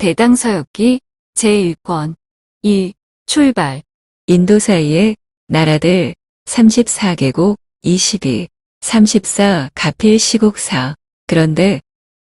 대당서역기 제1권 1. 출발. 인도 사이의 나라들 34개국 22, 34 가필 시국사. 그런데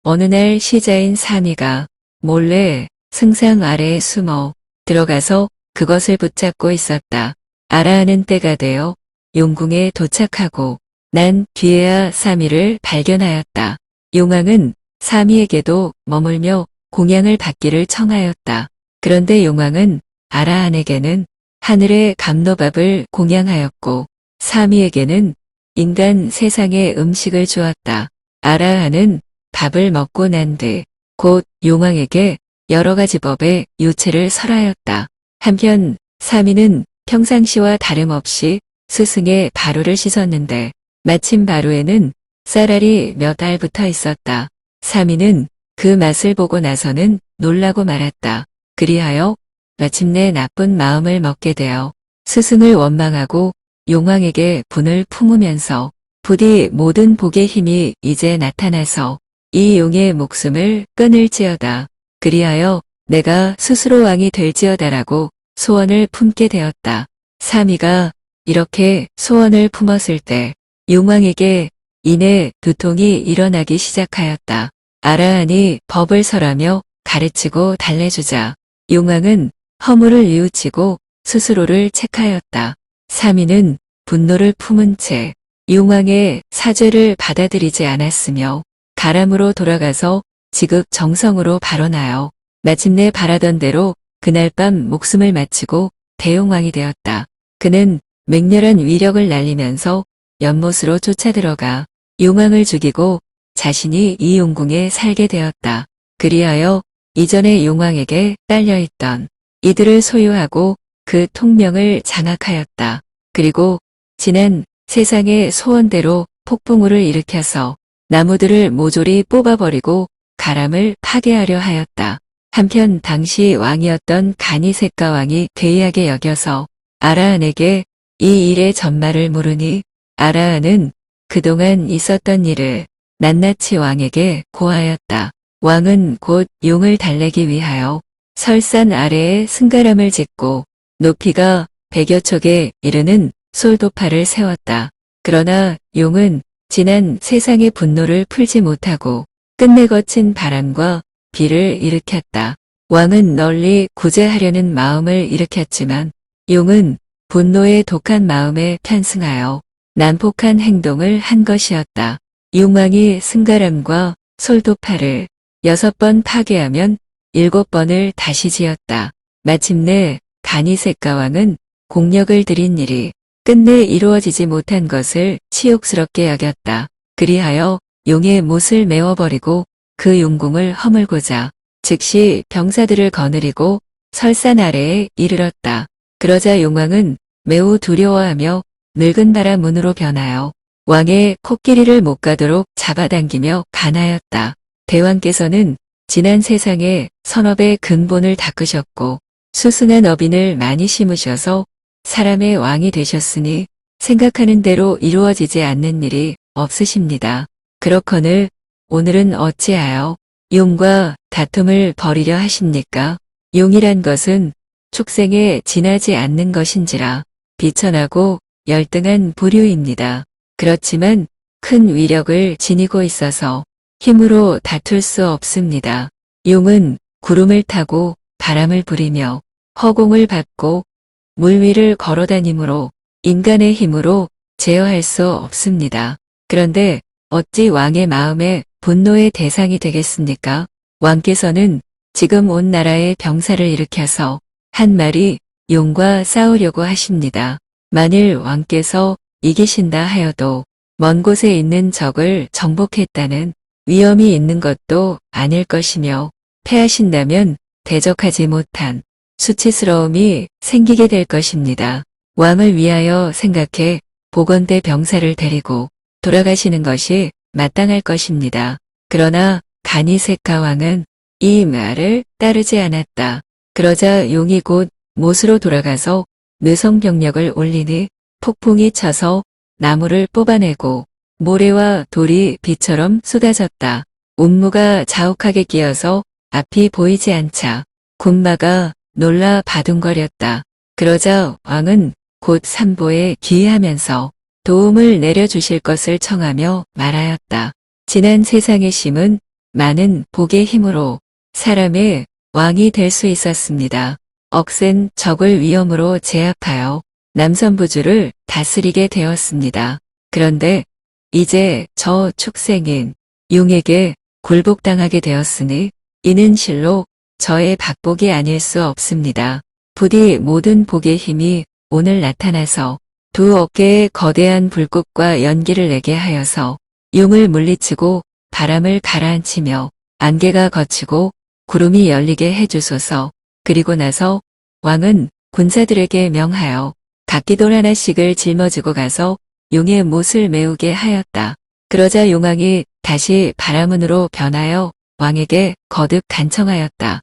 어느 날 시자인 사미가 몰래 승상 아래에 숨어 들어가서 그것을 붙잡고 있었다. 알아하는 때가 되어 용궁에 도착하고 난 뒤에야 사미를 발견하였다. 용왕은 사미에게도 머물며 공양을 받기를 청하였다. 그런데 용왕은 아라한에게는 하늘의 감노밥을 공양하였고 사미에게는 인간 세상의 음식을 주었다. 아라한은 밥을 먹고 난 뒤 곧 용왕에게 여러 가지 법의 유체를 설하였다. 한편 사미는 평상시와 다름없이 스승의 바루를 씻었는데 마침 바루에는 쌀알이 몇 알 붙어 있었다. 사미는 그 맛을 보고 나서는 놀라고 말았다. 그리하여 마침내 나쁜 마음을 먹게 되어 스승을 원망하고 용왕에게 분을 품으면서 부디 모든 복의 힘이 이제 나타나서 이 용의 목숨을 끊을지어다. 그리하여 내가 스스로 왕이 될지어다라고 소원을 품게 되었다. 사미가 이렇게 소원을 품었을 때 용왕에게 이내 두통이 일어나기 시작하였다. 아라한이 법을 설하며 가르치고 달래주자 용왕은 허물을 뉘우치고 스스로를 책하였다. 사미는 분노를 품은 채 용왕의 사죄를 받아들이지 않았으며 가람으로 돌아가서 지극 정성으로 발언하여 마침내 바라던 대로 그날 밤 목숨을 마치고 대용왕이 되었다. 그는 맹렬한 위력을 날리면서 연못으로 쫓아들어가 용왕을 죽이고 자신이 이 용궁에 살게 되었다. 그리하여 이전에 용왕에게 딸려있던 이들을 소유하고 그 통명을 장악하였다. 그리고 지난 세상의 소원대로 폭풍우를 일으켜서 나무들을 모조리 뽑아버리고 가람을 파괴하려 하였다. 한편 당시 왕이었던 가니세카 왕이 괴이하게 여겨서 아라한에게 이 일의 전말을 물으니 아라한은 그동안 있었던 일을 낱낱이 왕에게 고하였다. 왕은 곧 용을 달래기 위하여 설산 아래에 승가람을 짓고 높이가 100여 척에 이르는 솔도파를 세웠다. 그러나 용은 지난 세상의 분노를 풀지 못하고 끝내 거친 바람과 비를 일으켰다. 왕은 널리 구제하려는 마음을 일으켰지만 용은 분노의 독한 마음에 편승하여 난폭한 행동을 한 것이었다. 용왕이 승가람과 솔도파를 6번 파괴하면 7번을 다시 지었다. 마침내 가니세카 왕은 공력을 들인 일이 끝내 이루어지지 못한 것을 치욕스럽게 여겼다. 그리하여 용의 못을 메워버리고 그 용궁을 허물고자 즉시 병사들을 거느리고 설산 아래에 이르렀다. 그러자 용왕은 매우 두려워하며 늙은 바라 문으로 변하여 왕의 코끼리를 못 가도록 잡아당기며 간하였다. 대왕께서는 지난 세상에 선업의 근본을 닦으셨고 수승한 어빈을 많이 심으셔서 사람의 왕이 되셨으니 생각하는 대로 이루어지지 않는 일이 없으십니다. 그렇거늘 오늘은 어찌하여 용과 다툼을 벌이려 하십니까? 용이란 것은 축생에 지나지 않는 것인지라 비천하고 열등한 부류입니다. 그렇지만 큰 위력을 지니고 있어서 힘으로 다툴 수 없습니다. 용은 구름을 타고 바람을 부리며 허공을 밟고 물 위를 걸어다니므로 인간의 힘으로 제어할 수 없습니다. 그런데 어찌 왕의 마음에 분노의 대상이 되겠습니까? 왕께서는 지금 온 나라의 병사를 일으켜서 한 마리 용과 싸우려고 하십니다. 만일 왕께서 이기신다 하여도 먼 곳에 있는 적을 정복했다는 위험이 있는 것도 아닐 것이며 패하신다면 대적하지 못한 수치스러움이 생기게 될 것입니다. 왕을 위하여 생각해 보건대 병사를 데리고 돌아가시는 것이 마땅할 것입니다. 그러나 가니세카 왕은 이 말을 따르지 않았다. 그러자 용이 곧 못으로 돌아가서 느성병력을 올리니 폭풍이 쳐서 나무를 뽑아내고 모래와 돌이 비처럼 쏟아졌다. 운무가 자욱하게 끼어서 앞이 보이지 않자 군마가 놀라 바둥거렸다. 그러자 왕은 곧 산보에 기이하면서 도움을 내려주실 것을 청하며 말하였다. 지난 세상의 심은 많은 복의 힘으로 사람의 왕이 될 수 있었습니다. 억센 적을 위험으로 제압하여 남선부주를 다스리게 되었습니다. 그런데 이제 저 축생인 용에게 굴복당하게 되었으니 이는 실로 저의 박복이 아닐 수 없습니다. 부디 모든 복의 힘이 오늘 나타나서 두 어깨에 거대한 불꽃과 연기를 내게 하여서 용을 물리치고 바람을 가라앉히며 안개가 걷히고 구름이 열리게 해주소서. 그리고 나서 왕은 군사들에게 명하여 각기돌 하나씩을 짊어지고 가서 용의 못을 메우게 하였다. 그러자 용왕이 다시 바라문으로 변하여 왕에게 거듭 간청하였다.